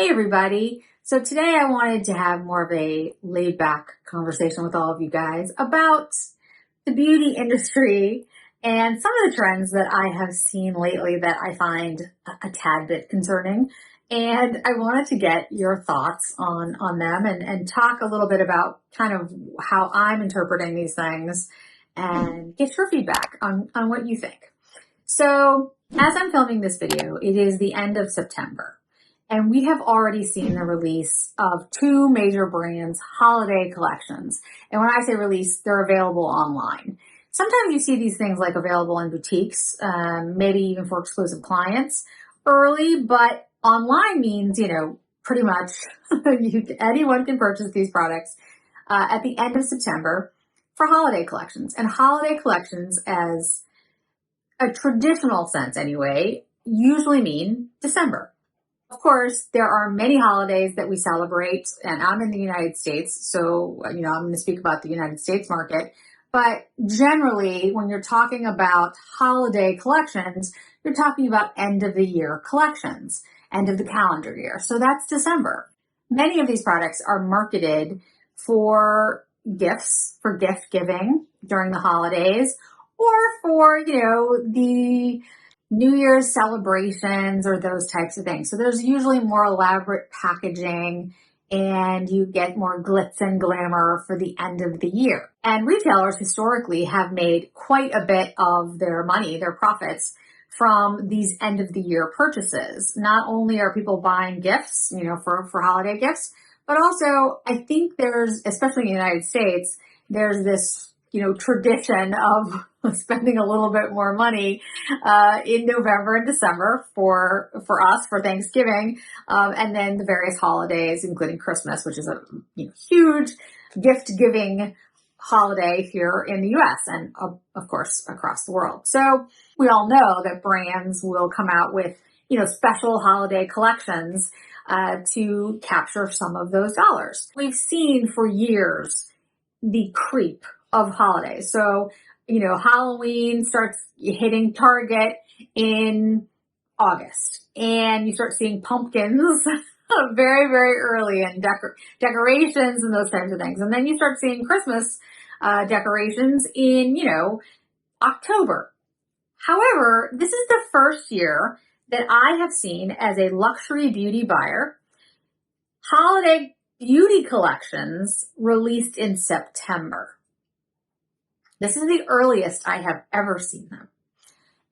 Hey everybody. So today I wanted to have more of a laid back conversation with all of you guys about the beauty industry and some of the trends that I have seen lately that I find a tad bit concerning. And I wanted to get your thoughts on them and talk a little bit about kind of how I'm interpreting these things and get your feedback on what you think. So as I'm filming this video, it is the end of September. And we have already seen the release of two major brands' holiday collections. And when I say release, they're available online. Sometimes you see these things like available in boutiques, maybe even for exclusive clients early, but online means, pretty much anyone can purchase these products at the end of September for holiday collections. And holiday collections, as a traditional sense anyway, usually mean December. Of course, there are many holidays that we celebrate, and I'm in the United States, so, I'm going to speak about the United States market. But generally, when you're talking about holiday collections, you're talking about end of the year collections, end of the calendar year. So that's December. Many of these products are marketed for gifts, for gift giving during the holidays, or for, the New Year's celebrations or those types of things. So there's usually more elaborate packaging and you get more glitz and glamour for the end of the year. And retailers historically have made quite a bit of their money, their profits, from these end of the year purchases. Not only are people buying gifts, for holiday gifts, but also I think there's, especially in the United States, there's this tradition of spending a little bit more money in November and December for us for Thanksgiving, and then the various holidays, including Christmas, which is a huge gift giving holiday here in the U.S. and of course across the world. So we all know that brands will come out with special holiday collections to capture some of those dollars. We've seen for years the creep of holidays. So, Halloween starts hitting Target in August and you start seeing pumpkins very, very early and decorations and those types of things. And then you start seeing Christmas decorations in, October. However, this is the first year that I have seen as a luxury beauty buyer, holiday beauty collections released in September. This is the earliest I have ever seen them.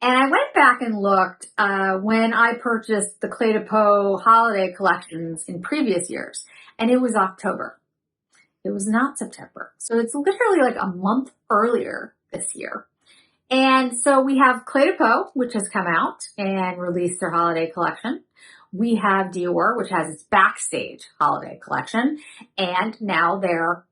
And I went back and looked when I purchased the Clé de Peau holiday collections in previous years, and it was October. It was not September. So it's literally like a month earlier this year. And so we have Clé de Peau, which has come out and released their holiday collection. We have Dior, which has its Backstage holiday collection, and now their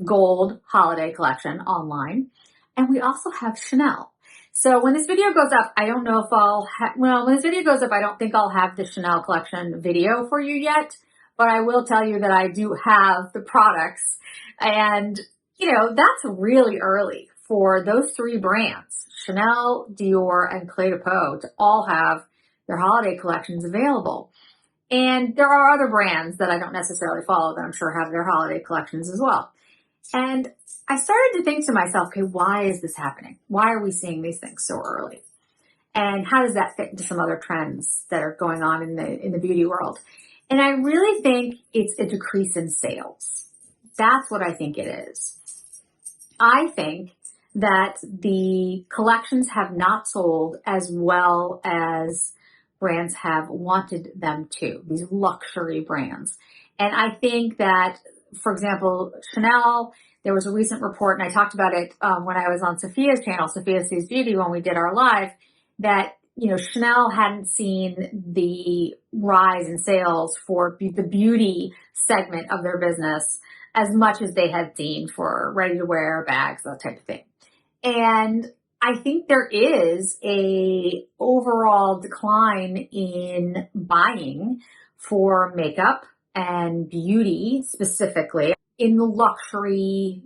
gold holiday collection online. And we also have Chanel. So when this video goes up, I don't know if when this video goes up, I don't think I'll have the Chanel collection video for you yet, but I will tell you that I do have the products. And, that's really early for those three brands, Chanel, Dior, and Clé de Peau, to all have their holiday collections available. And there are other brands that I don't necessarily follow that I'm sure have their holiday collections as well. And I started to think to myself, okay, why is this happening? Why are we seeing these things so early? And how does that fit into some other trends that are going on in the beauty world? And I really think it's a decrease in sales. That's what I think it is. I think that the collections have not sold as well as brands have wanted them to, these luxury brands. And I think that, for example, Chanel, there was a recent report, and I talked about it when I was on Sophia's channel, Sophia Sees Beauty, when we did our live, that, Chanel hadn't seen the rise in sales for the beauty segment of their business as much as they had seen for ready-to-wear bags, that type of thing. And I think there is a overall decline in buying for makeup and beauty specifically in the luxury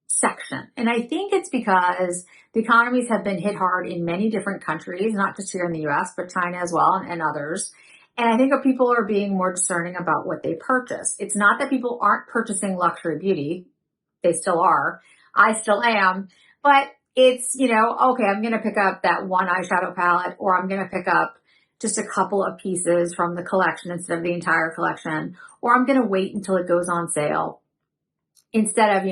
section. And I think it's because the economies have been hit hard in many different countries, not just here in the US, but China as well and others. And I think that people are being more discerning about what they purchase. It's not that people aren't purchasing luxury beauty. They still are. I still am. But it's, okay, I'm going to pick up that one eyeshadow palette, or I'm going to pick up just a couple of pieces from the collection instead of the entire collection, or I'm going to wait until it goes on sale instead of,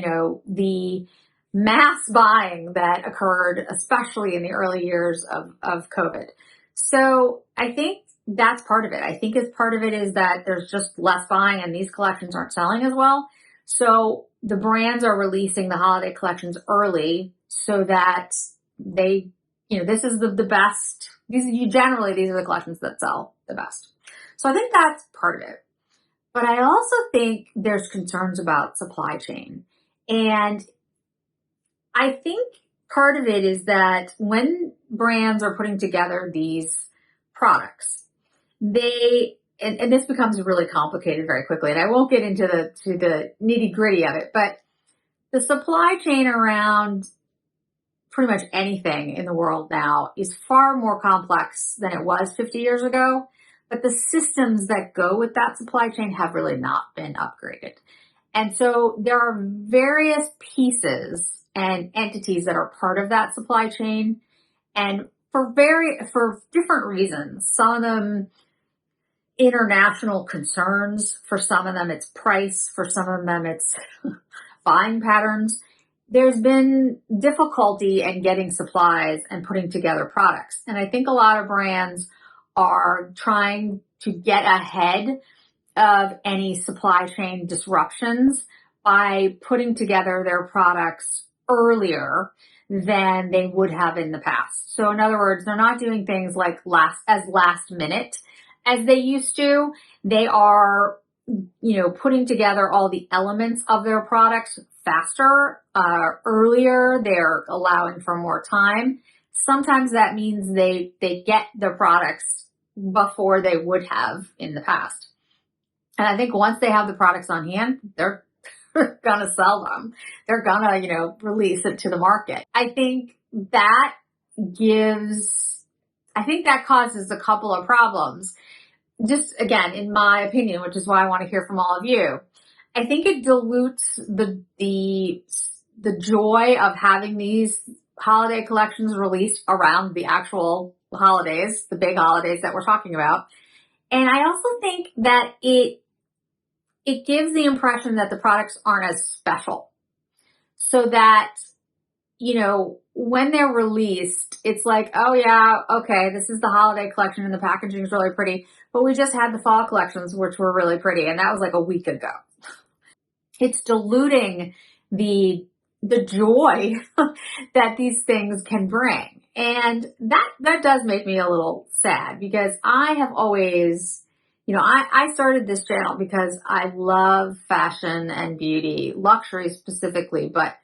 the mass buying that occurred, especially in the early years of COVID. So I think that's part of it. I think as part of it is that there's just less buying and these collections aren't selling as well. So the brands are releasing the holiday collections early so that they, this is the best. These are the collections that sell the best. So I think that's part of it. But I also think there's concerns about supply chain. And I think part of it is that when brands are putting together these products, and this becomes really complicated very quickly, and I won't get into the nitty gritty of it, but the supply chain around pretty much anything in the world now is far more complex than it was 50 years ago. But the systems that go with that supply chain have really not been upgraded. And so there are various pieces and entities that are part of that supply chain. And for different reasons, some of them international concerns, for some of them it's price, for some of them it's buying patterns. There's been difficulty in getting supplies and putting together products. And I think a lot of brands are trying to get ahead of any supply chain disruptions by putting together their products earlier than they would have in the past. So in other words, they're not doing things like last minute as they used to. They are, putting together all the elements of their products faster, earlier. They're allowing for more time. Sometimes that means they get the products before they would have in the past. And I think once they have the products on hand, they're gonna sell them. They're gonna, release it to the market. I think that causes a couple of problems. Just again, in my opinion, which is why I want to hear from all of you. I think it dilutes the joy of having these holiday collections released around the actual holidays, the big holidays that we're talking about. And I also think that it gives the impression that the products aren't as special. So that, when they're released, it's like, oh yeah, okay, this is the holiday collection and the packaging is really pretty, but we just had the fall collections, which were really pretty. And that was like a week ago. It's diluting the joy that these things can bring. And that does make me a little sad because I have always, I started this channel because I love fashion and beauty, luxury specifically, but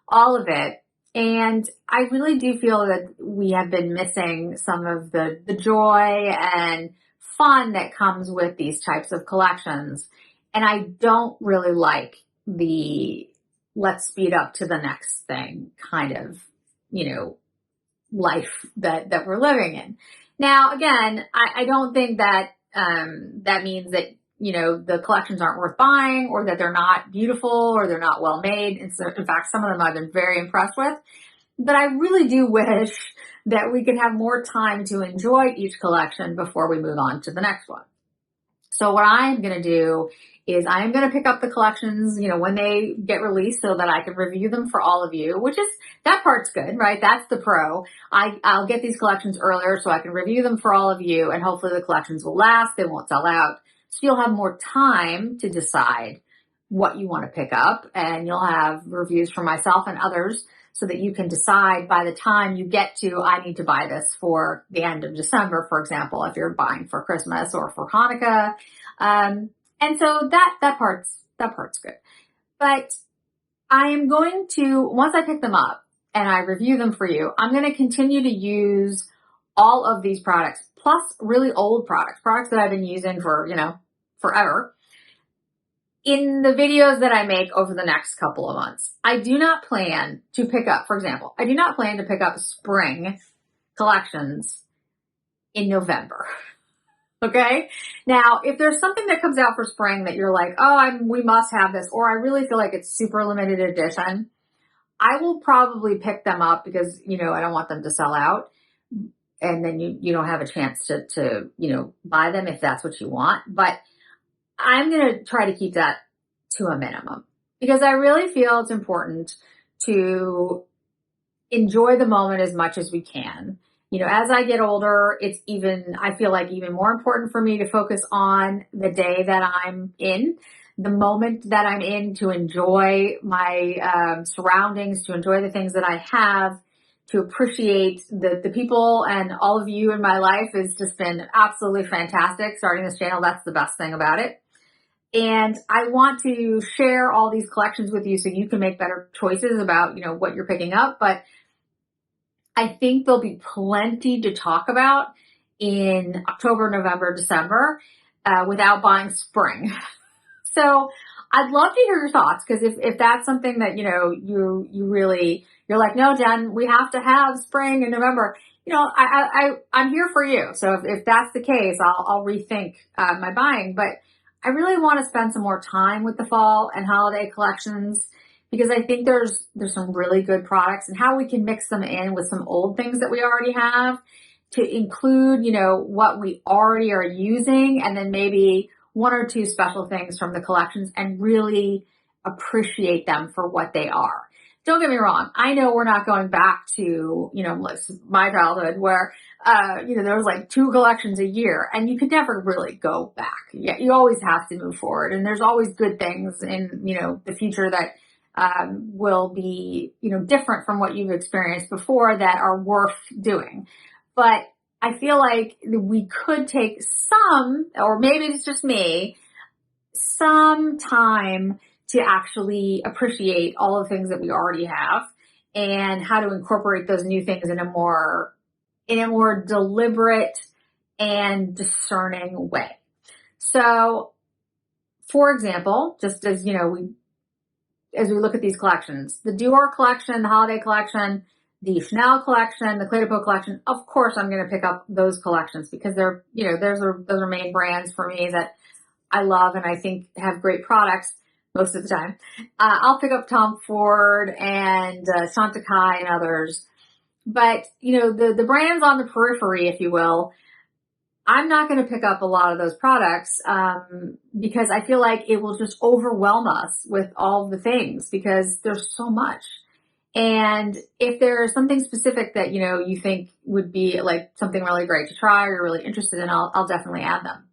all of it. And I really do feel that we have been missing some of the joy and fun that comes with these types of collections. And I don't really like the let's speed up to the next thing kind of, life that we're living in. Now, again, I don't think that that means that, the collections aren't worth buying or that they're not beautiful or they're not well made. In fact, some of them I've been very impressed with. But I really do wish that we could have more time to enjoy each collection before we move on to the next one. So what I'm going to do is I'm going to pick up the collections, when they get released so that I can review them for all of you, that part's good, right? That's the pro. I'll get these collections earlier so I can review them for all of you, and hopefully the collections will last. They won't sell out. So you'll have more time to decide what you want to pick up, and you'll have reviews from myself and others so that you can decide by the time you get to, I need to buy this for the end of December, for example, if you're buying for Christmas or for Hanukkah. And so that part's good. But I am going to, once I pick them up and I review them for you, I'm going to continue to use all of these products, plus really old products that I've been using for, forever, in the videos that I make over the next couple of months. I do not plan to pick up, for example, spring collections in November. Okay. Now, if there's something that comes out for spring that you're like, oh, we must have this, or I really feel like it's super limited edition, I will probably pick them up because, I don't want them to sell out. And then you don't have a chance to, buy them if that's what you want. But I'm going to try to keep that to a minimum because I really feel it's important to enjoy the moment as much as we can. As I get older, I feel like even more important for me to focus on the day that I'm in, the moment that I'm in, to enjoy my surroundings, to enjoy the things that I have, to appreciate the people and all of you in my life has just been absolutely fantastic. Starting this channel, that's the best thing about it. And I want to share all these collections with you so you can make better choices about, what you're picking up. But I think there'll be plenty to talk about in October, November, December, without buying spring. So I'd love to hear your thoughts, because if that's something that, you're like, no, Jen, we have to have spring in November. I'm here for you. So if that's the case, I'll rethink my buying. But I really want to spend some more time with the fall and holiday collections, because I think there's some really good products, and how we can mix them in with some old things that we already have to include, what we already are using, and then maybe one or two special things from the collections and really appreciate them for what they are. Don't get me wrong. I know we're not going back to, my childhood where, there was like 2 collections a year, and you could never really go back. Yeah, you always have to move forward, and there's always good things in, the future that will be, different from what you've experienced before that are worth doing. But I feel like we could take some, or maybe it's just me, some time to actually appreciate all the things that we already have and how to incorporate those new things in a more deliberate and discerning way. So, for example, just as as we look at these collections, the Dior collection, the holiday collection, the Chanel collection, the Clé de Peau collection, of course I'm going to pick up those collections because they're, those are main brands for me that I love and I think have great products most of the time. I'll pick up Tom Ford and Chantecaille and others. But, the brands on the periphery, if you will, I'm not going to pick up a lot of those products because I feel like it will just overwhelm us with all the things because there's so much. And if there's something specific that, you think would be like something really great to try or you're really interested in, I'll definitely add them.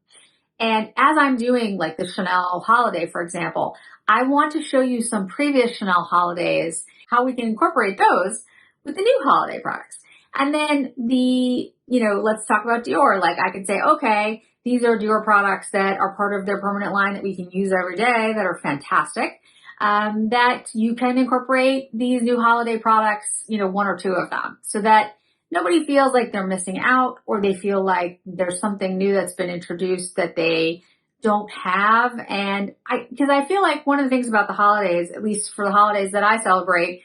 And as I'm doing like the Chanel holiday, for example, I want to show you some previous Chanel holidays, how we can incorporate those with the new holiday products. And then let's talk about Dior. Like I could say, okay, these are Dior products that are part of their permanent line that we can use every day that are fantastic. That you can incorporate these new holiday products, 1 or 2 of them, so that nobody feels like they're missing out or they feel like there's something new that's been introduced that they don't have. And because I feel like one of the things about the holidays, at least for the holidays that I celebrate,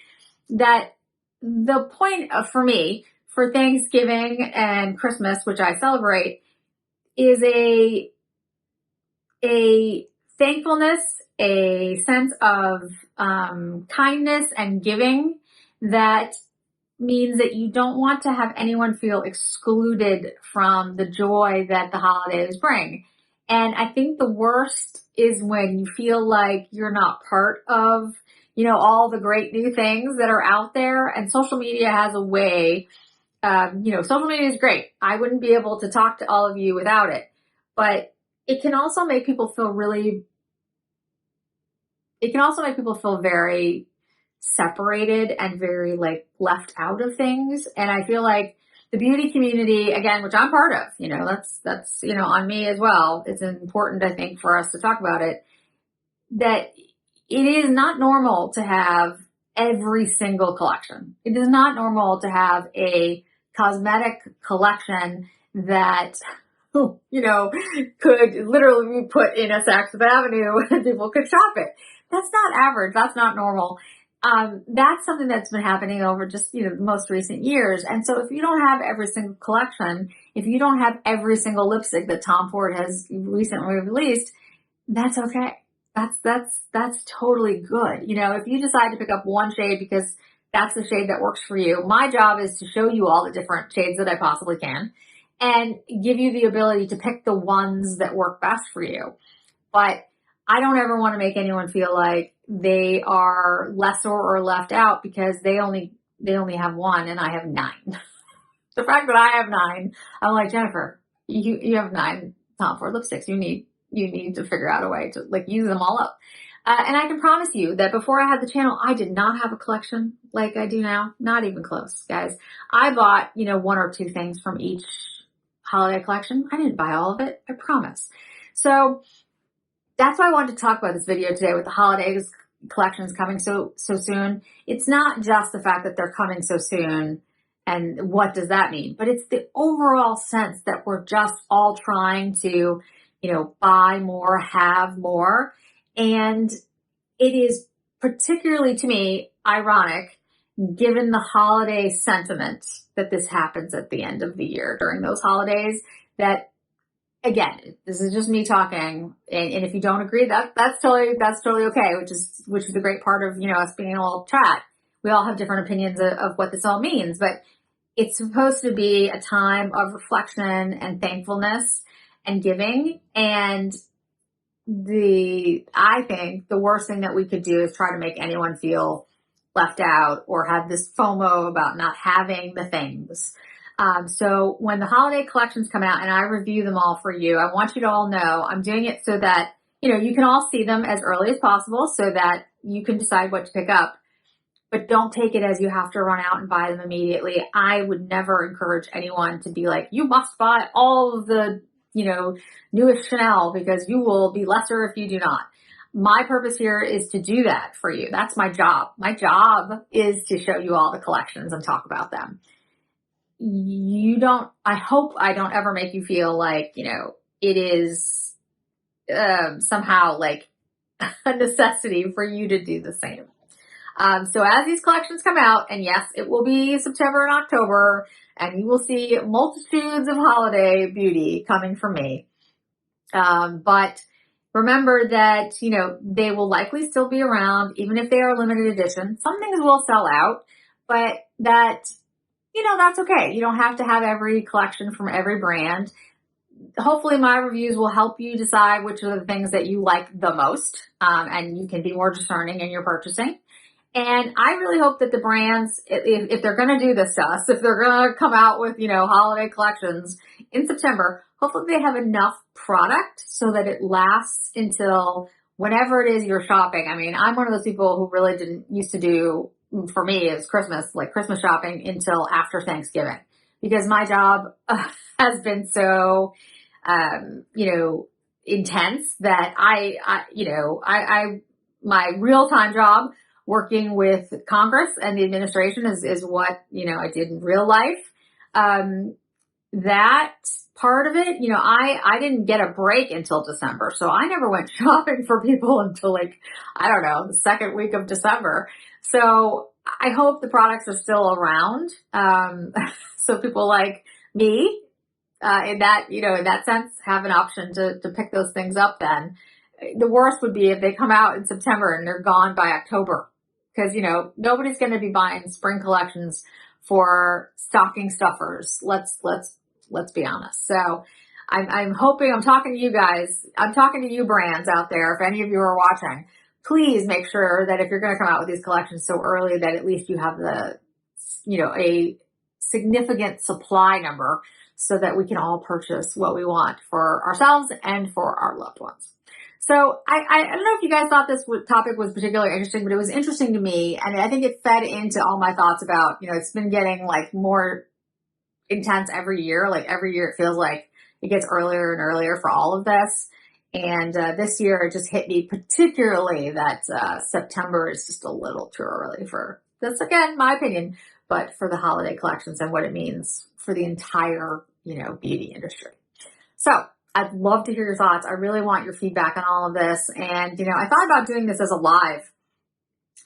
that the point for me for Thanksgiving and Christmas, which I celebrate, is a thankfulness, a sense of kindness and giving that means that you don't want to have anyone feel excluded from the joy that the holidays bring. And I think the worst is when you feel like you're not part of, all the great new things that are out there. And social media has a way, social media is great. I wouldn't be able to talk to all of you without it. But it can also make people feel very separated and very like left out of things. And I feel like the beauty community, again, which I'm part of, that's, on me as well. It's important, I think, for us to talk about it, that it is not normal to have every single collection. It is not normal to have a cosmetic collection that, could literally be put in a Saks Fifth Avenue and people could shop it. That's not average. That's not normal. That's something that's been happening over just, the most recent years. And so if you don't have every single collection, if you don't have every single lipstick that Tom Ford has recently released, that's okay. That's totally good. If you decide to pick up one shade because that's the shade that works for you, my job is to show you all the different shades that I possibly can and give you the ability to pick the ones that work best for you. But I don't ever want to make anyone feel like they are lesser or left out because they only have one and I have 9. The fact that I have 9, I'm like, Jennifer, you have 9 Tom Ford lipsticks. You need to figure out a way to use them all up. And I can promise you that before I had the channel, I did not have a collection like I do now. Not even close, guys. I bought, 1 or 2 things from each holiday collection. I didn't buy all of it, I promise. So that's why I wanted to talk about this video today with the holidays collections coming so soon. It's not just the fact that they're coming so soon and what does that mean, but it's the overall sense that we're just all trying to, buy more, have more. And it is particularly to me ironic given the holiday sentiment that this happens at the end of the year during those holidays that, again, this is just me talking, and if you don't agree, that's totally okay, which is the great part of us being in a little chat. We all have different opinions of what this all means, but it's supposed to be a time of reflection and thankfulness and giving. And I think the worst thing that we could do is try to make anyone feel left out or have this FOMO about not having the things. So when the holiday collections come out and I review them all for you, I want you to all know I'm doing it so that, you can all see them as early as possible so that you can decide what to pick up. But don't take it as you have to run out and buy them immediately. I would never encourage anyone to be like, you must buy all of the, newest Chanel because you will be lesser if you do not. My purpose here is to do that for you. That's my job. My job is to show you all the collections and talk about them. I hope I don't ever make you feel like, it is somehow like a necessity for you to do the same. So as these collections come out, and yes, it will be September and October, and you will see multitudes of holiday beauty coming from me. But remember that, they will likely still be around, even if they are limited edition. Some things will sell out, but that's okay. You don't have to have every collection from every brand. Hopefully my reviews will help you decide which are the things that you like the most, and you can be more discerning in your purchasing. And I really hope that the brands, if they're going to do this to us, if they're going to come out with, holiday collections in September, hopefully they have enough product so that it lasts until whenever it is you're shopping. I mean, I'm one of those people who really didn't used to do, for me, is Christmas shopping until after Thanksgiving, because my job has been so, intense that my real-time job working with Congress and the administration is what, I did in real life. That part of it, I didn't get a break until December. So I never went shopping for people until the second week of December. So I hope the products are still around. So people like me, in that sense, have an option to pick those things up then. The worst would be if they come out in September and they're gone by October. Because, nobody's going to be buying spring collections for stocking stuffers. Let's be honest. So I'm hoping, I'm talking to you guys. I'm talking to you brands out there. If any of you are watching, please make sure that if you're going to come out with these collections so early that at least you have a significant supply number so that we can all purchase what we want for ourselves and for our loved ones. So I don't know if you guys thought this topic was particularly interesting, but it was interesting to me. And I think it fed into all my thoughts about, it's been getting more intense every year. Every year it feels like it gets earlier and earlier for all of this. And this year it just hit me particularly that September is just a little too early for this, again, my opinion, but for the holiday collections and what it means for the entire, beauty industry. So I'd love to hear your thoughts. I really want your feedback on all of this. And, I thought about doing this as a live.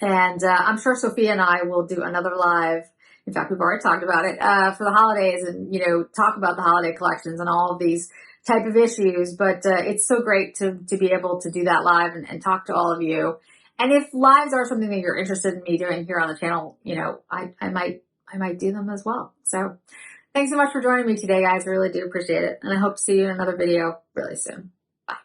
And I'm sure Sophia and I will do another live. In fact, we've already talked about it for the holidays, and talk about the holiday collections and all of these type of issues. But it's so great to be able to do that live and talk to all of you. And if lives are something that you're interested in me doing here on the channel, I might do them as well. So thanks so much for joining me today, guys. I really do appreciate it. And I hope to see you in another video really soon. Bye.